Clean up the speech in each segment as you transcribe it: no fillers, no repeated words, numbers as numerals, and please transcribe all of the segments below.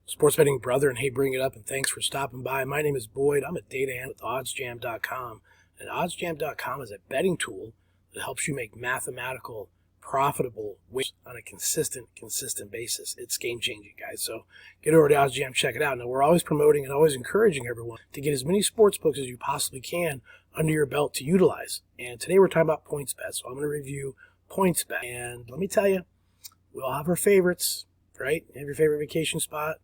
sports betting brother, and hey, bring it up, and thanks for stopping by. My name is Boyd. I'm a data analyst with oddsjam.com, and oddsjam.com is a betting tool that helps you make mathematical, profitable wins on a consistent basis. It's game-changing, guys. So get over to oddsjam, check it out. Now, we're always promoting and always encouraging everyone to get as many sports books as you possibly can under your belt to utilize. And today we're talking about PointsBet, so I'm going to review PointsBet. And let me tell you, we all have our favorites, right? You have your favorite vacation spot,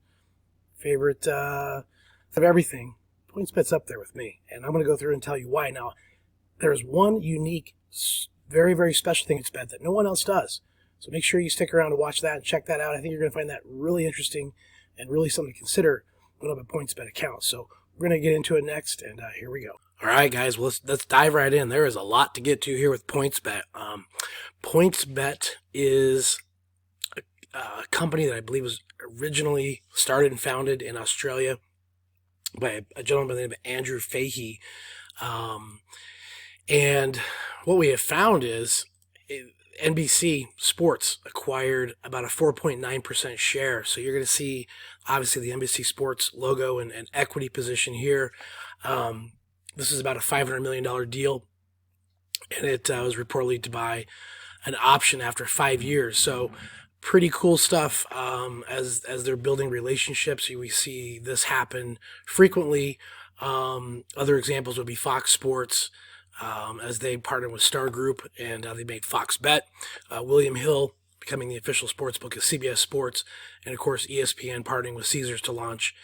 favorite of everything. PointsBet's up there with me, and I'm going to go through and tell you why. Now, there's one unique, very, very special thing at PointsBet that no one else does. So make sure you stick around to watch that and check that out. I think you're going to find that really interesting and really something to consider when you have a PointsBet account. So we're going to get into it next, and here we go. All right, guys, well, let's dive right in. There is a lot to get to here with PointsBet. PointsBet is a company that I believe was originally started and founded in Australia by a gentleman by the name of Andrew Fahey. And what we have found is NBC Sports acquired about a 4.9% share. So you're going to see, obviously, the NBC Sports logo and equity position here. This is about a $500 million deal, and it was reportedly to buy an option after 5 years. So pretty cool stuff as they're building relationships. We see this happen frequently. Other examples would be Fox Sports, as they partnered with Star Group, and they made Fox Bet. William Hill becoming the official sports book of CBS Sports, and of course ESPN partnering with Caesars to launch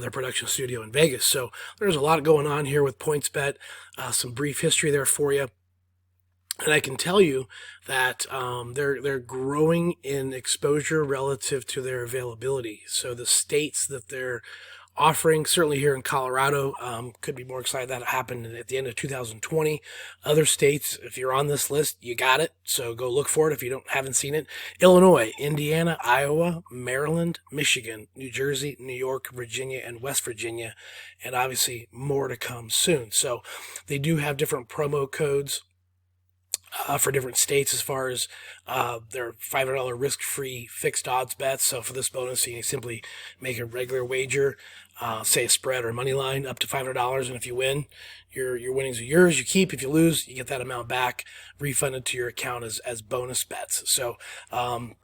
their production studio in Vegas. So there's a lot going on here with PointsBet. Some brief history there for you. And I can tell you that they're growing in exposure relative to their availability. So the states that they're offering, certainly here in Colorado, could be more excited that it happened at the end of 2020. Other states, if you're on this list, you got it. So go look for it if you haven't seen it. Illinois, Indiana, Iowa, Maryland, Michigan, New Jersey, New York, Virginia, and West Virginia. And obviously more to come soon. So they do have different promo codes for different states as far as their $500 risk-free fixed odds bets. So for this bonus, you simply make a regular wager, say a spread or a money line, up to $500, and if you win, your winnings are yours. You keep. If you lose, you get that amount back, refunded to your account as bonus bets. So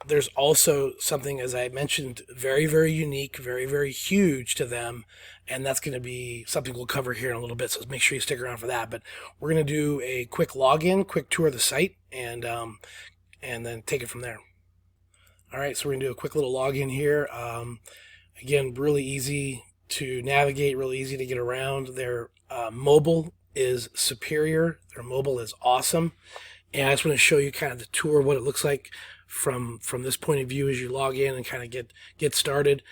there's also something, as I mentioned, very, very unique, very, very huge to them, and that's going to be something we'll cover here in a little bit, so make sure you stick around for that. But we're going to do a quick login, quick tour of the site, and then take it from there. All right, so we're going to do a quick little login here. Again, really easy to navigate, really easy to get around. Their mobile is superior. Their mobile is awesome. And I just want to show you kind of the tour of what it looks like from this point of view as you log in and kind of get started.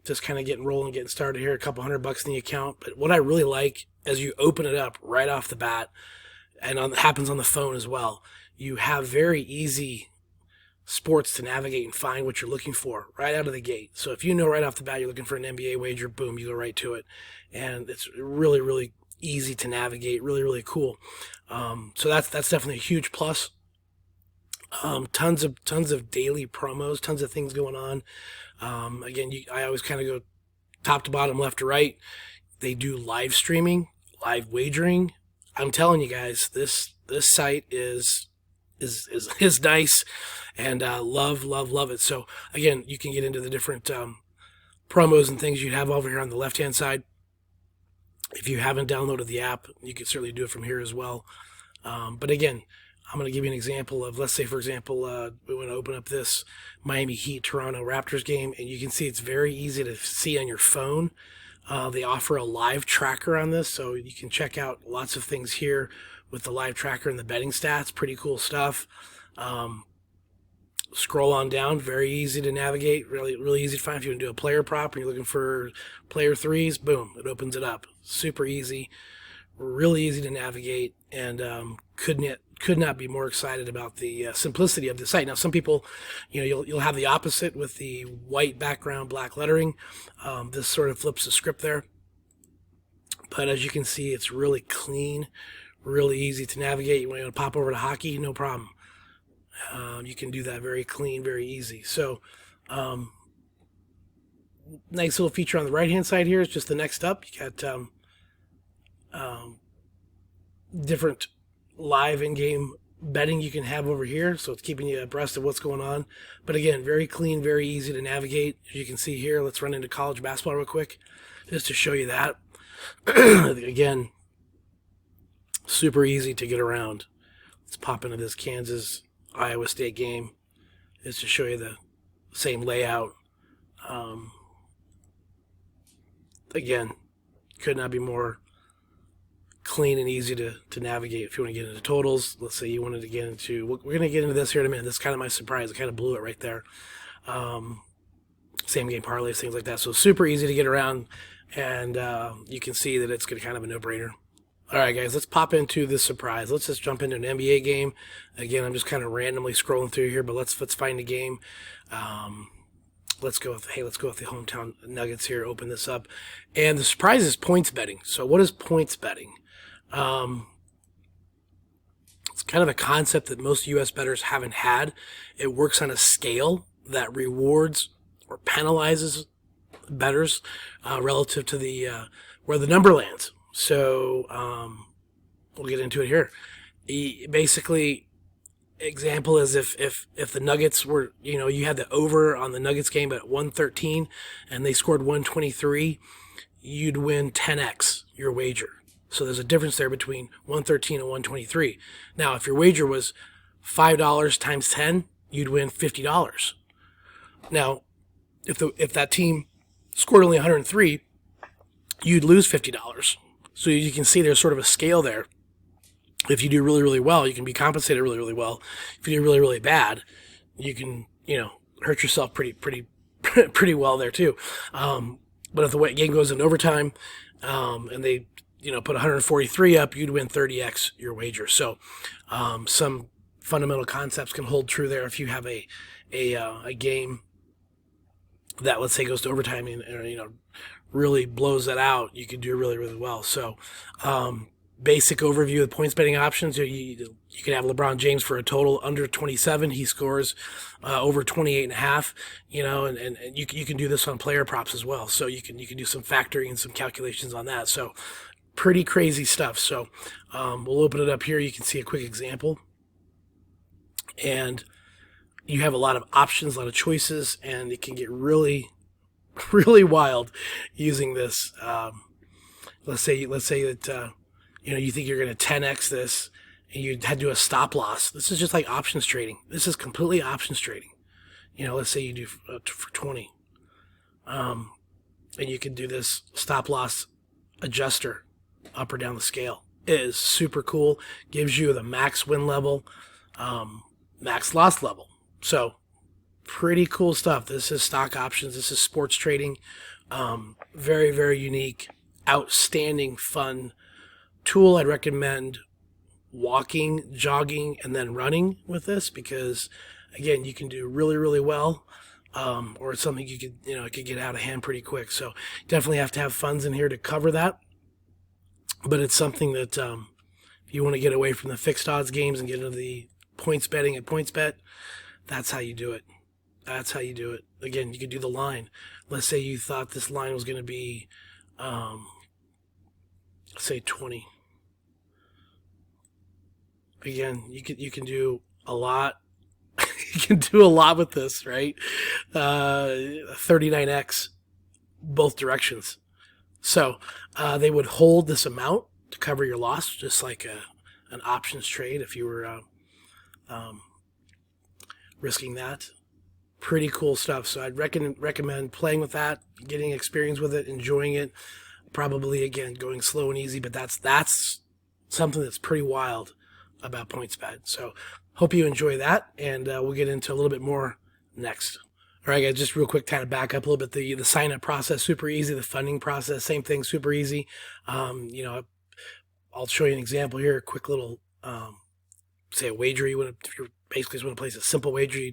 Just kind of getting rolling, getting started here, a couple $100 in the account. But what I really like as you open it up right off the bat, and it happens on the phone as well, you have very easy sports to navigate and find what you're looking for right out of the gate. So if you know right off the bat you're looking for an NBA wager, boom, you go right to it. And it's really, really easy to navigate, really, really cool. So that's definitely a huge plus. Tons of daily promos, tons of things going on. Again, I always kind of go top to bottom, left to right. They do live streaming, live wagering. I'm telling you guys, this site is nice, and love it. So again, you can get into the different promos and things you have over here on the left hand side. If you haven't downloaded the app, you can certainly do it from here as well. But again, I'm going to give you an example of, let's say, for example, we want to open up this Miami Heat Toronto Raptors game, and you can see it's very easy to see on your phone. They offer a live tracker on this, so you can check out lots of things here with the live tracker and the betting stats. Pretty cool stuff. Scroll on down, very easy to navigate, really easy to find. If you want to do a player prop and you're looking for player threes, boom, it opens it up. Super easy, really easy to navigate, and could not be more excited about the simplicity of the site. Now, some people, you'll have the opposite with the white background, black lettering. This sort of flips the script there. But as you can see, it's really clean, really easy to navigate. You want to pop over to hockey, no problem. You can do that very clean, very easy. So nice little feature on the right-hand side here is just the next up. You got different live in-game betting you can have over here, so it's keeping you abreast of what's going on. But again, very clean, very easy to navigate. As you can see here, let's run into college basketball real quick just to show you that. Again, super easy to get around. Let's pop into this Kansas-Iowa State game just to show you the same layout. Again, could not be more clean and easy to navigate. If you want to get into totals, let's say you wanted to get into, we're going to get into this here in a minute. This is kind of my surprise. I kind of blew it right there. Same game parlays, things like that. So super easy to get around, and you can see that it's kind of a no-brainer. All right, guys, let's pop into this surprise. Let's just jump into an NBA game. Again, I'm just kind of randomly scrolling through here, but let's find a game. Let's go with the hometown Nuggets here. Open this up, and the surprise is points betting. So what is points betting? It's kind of a concept that most U.S. bettors haven't had. It works on a scale that rewards or penalizes bettors relative to the where the number lands. So we'll get into it here. Basically, example is if the Nuggets were, you had the over on the Nuggets game at 113 and they scored 123, you'd win 10x your wager. So there's a difference there between 113 and 123. Now, if your wager was $5 times 10, you'd win $50. Now, if that team scored only 103, you'd lose $50. So you can see there's sort of a scale there. If you do really, really well, you can be compensated really, really well. If you do really, really bad, you can, hurt yourself pretty well there too. But if the game goes in overtime, and they, put 143 up, you'd win 30x your wager. So, some fundamental concepts can hold true there. If you have a game that, let's say, goes to overtime and really blows that out, you can do really, really well. So, basic overview of points betting options. You can have LeBron James for a total under 27. He scores over 28.5. And you can do this on player props as well. So you can do some factoring and some calculations on that. So pretty crazy stuff. So we'll open it up here. You can see a quick example, and you have a lot of options, a lot of choices, and it can get really, really wild using this. Let's say that. You think you're going to 10x this, and you had to do a stop loss. This is just like options trading. This is completely options trading. Let's say you do for 20. And you can do this stop loss adjuster up or down the scale. It is super cool. Gives you the max win level, max loss level. So pretty cool stuff. This is stock options. This is sports trading. Very, very unique, outstanding, fun tool. I'd recommend walking, jogging, and then running with this because, again, you can do really, really well, or it's something it could get out of hand pretty quick. So definitely have to have funds in here to cover that. But it's something that if you want to get away from the fixed odds games and get into the points betting at PointsBet, that's how you do it. That's how you do it. Again, you could do the line. Let's say you thought this line was going to be say 20. Again, you can do a lot. You can do a lot with this, right? 39x both directions. So they would hold this amount to cover your loss, just like an options trade if you were risking that. Pretty cool stuff. So I'd recommend playing with that, getting experience with it, enjoying it. Probably, again, going slow and easy, but that's something that's pretty wild about PointsBet. So hope you enjoy that, and we'll get into a little bit more next. All right, guys, just real quick, kind of back up a little bit. The sign-up process, super easy. The funding process, same thing, super easy. I'll show you an example here, a quick little, say a wager if you basically just want to place a simple wager, you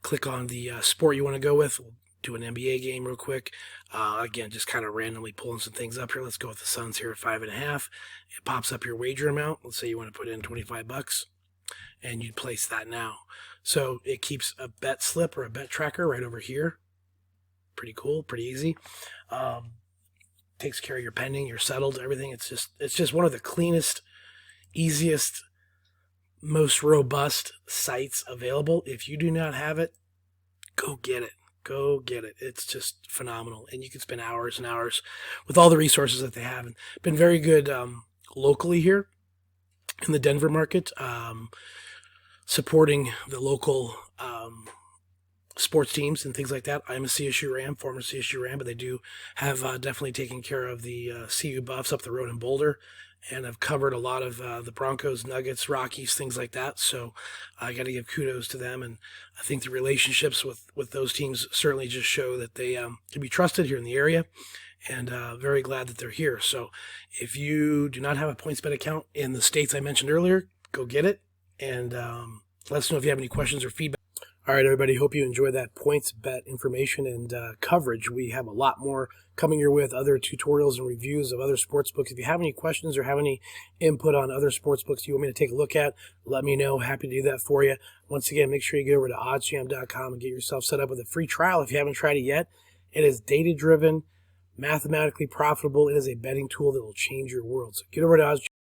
click on the sport you want to go with. We'll do an NBA game real quick. Again, just kind of randomly pulling some things up here. Let's go with the Suns here at 5.5. It pops up your wager amount. Let's say you want to put in $25, and you'd place that now. So it keeps a bet slip or a bet tracker right over here. pretty cool, pretty easy. Takes care of your pending, your settled, everything. It's just one of the cleanest, easiest, most robust sites available. If you do not have it, go get it. Go get it. It's just phenomenal. And you can spend hours and hours with all the resources that they have. And been very good locally here in the Denver market, supporting the local sports teams and things like that. I'm a CSU Ram, former CSU Ram, but they do have definitely taken care of the CU Buffs up the road in Boulder. And I've covered a lot of the Broncos, Nuggets, Rockies, things like that. So I got to give kudos to them. And I think the relationships with those teams certainly just show that they can be trusted here in the area. And very glad that they're here. So if you do not have a PointsBet account in the states I mentioned earlier, go get it. And let us know if you have any questions or feedback. All right, everybody, hope you enjoyed that PointsBet information and coverage. We have a lot more coming your way with other tutorials and reviews of other sports books. If you have any questions or have any input on other sports books you want me to take a look at, let me know. Happy to do that for you. Once again, make sure you get over to oddsjam.com and get yourself set up with a free trial if you haven't tried it yet. It is data-driven, mathematically profitable. It is a betting tool that will change your world. So get over to oddsjam.